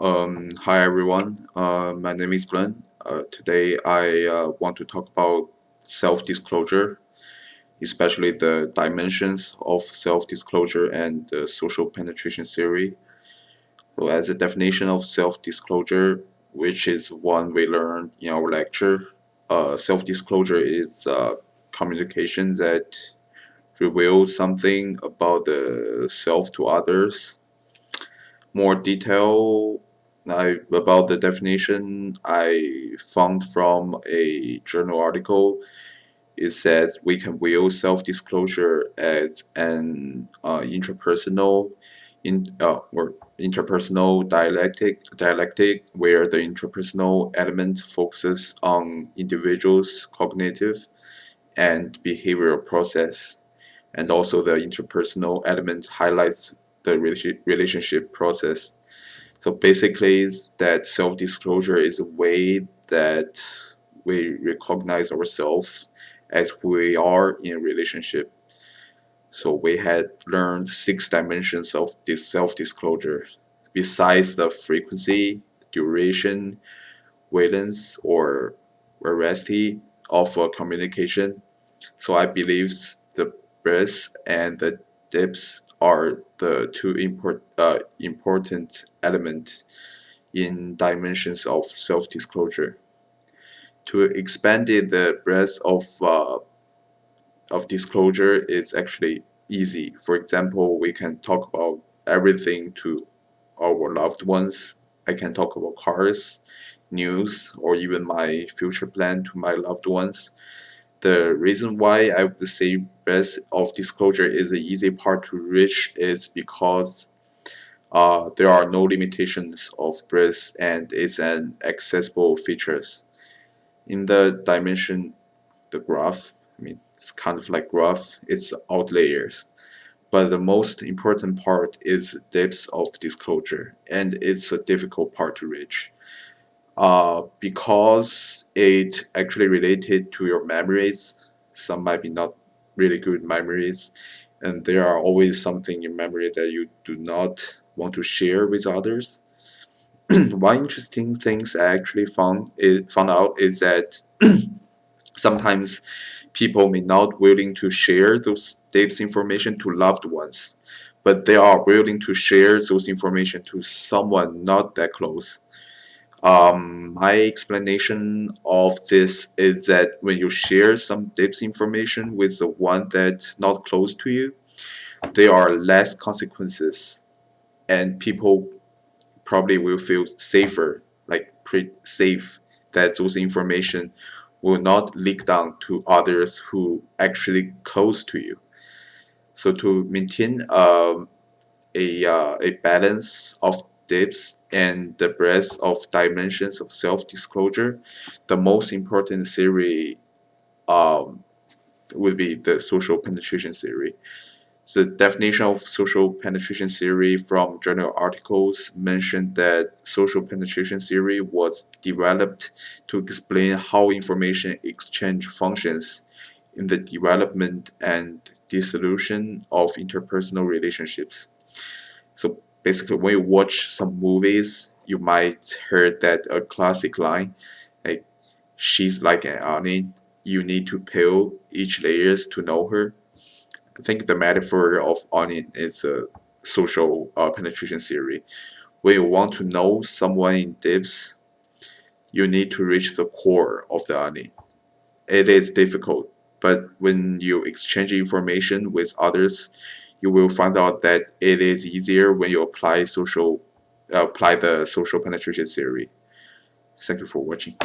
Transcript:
Hi everyone. My name is Glenn. Today I want to talk about self-disclosure, especially the dimensions of self-disclosure and the social penetration theory. So, as a definition of self-disclosure, which is one we learned in our lecture, self-disclosure is communication that reveals something about the self to others. More detail about the definition I found from a journal article. It says we can view self-disclosure as an interpersonal dialectic where the interpersonal element focuses on individuals' cognitive and behavioral process, and also the interpersonal element highlights the relationship process. So basically, is that self-disclosure is a way that we recognize ourselves as we are in a relationship. So we had learned 6 dimensions of this self-disclosure, besides the frequency, duration, valence, or veracity of communication. So I believe the breadth and the depth are the two important elements in dimensions of self-disclosure. To expand it, the breadth of disclosure is actually easy. For example, we can talk about everything to our loved ones. I can talk about cars, news, or even my future plan to my loved ones. The reason why I would say breadth of disclosure is the easy part to reach is because there are no limitations of breadth and it's an accessible features. In the dimension, the graph, I mean, it's kind of like graph, it's outliers. But the most important part is depth of disclosure, and it's a difficult part to reach. Because it actually related to your memories. Some might be not really good memories, and there are always something in memory that you do not want to share with others. One interesting things I actually found out is that sometimes people may not willing to share those data information to loved ones, but they are willing to share those information to someone not that close. My explanation of this is that when you share some depth information with the one that's not close to you, there are less consequences, and people probably will feel safer, like pretty safe, that those information will not leak down to others who actually close to you. So to maintain a balance of depth and the breadth of dimensions of self-disclosure, the most important theory um, would be the social penetration theory. The definition of social penetration theory from journal articles mentioned that social penetration theory was developed to explain how information exchange functions in the development and dissolution of interpersonal relationships. So basically, when you watch some movies, you might heard that a classic line, like she's like an onion. You need to peel each layers to know her. I think the metaphor of onion is a social penetration theory. When you want to know someone in depth, you need to reach the core of the onion. It is difficult, but when you exchange information with others, you will find out that it is easier when you apply the social penetration theory. Thank you for watching.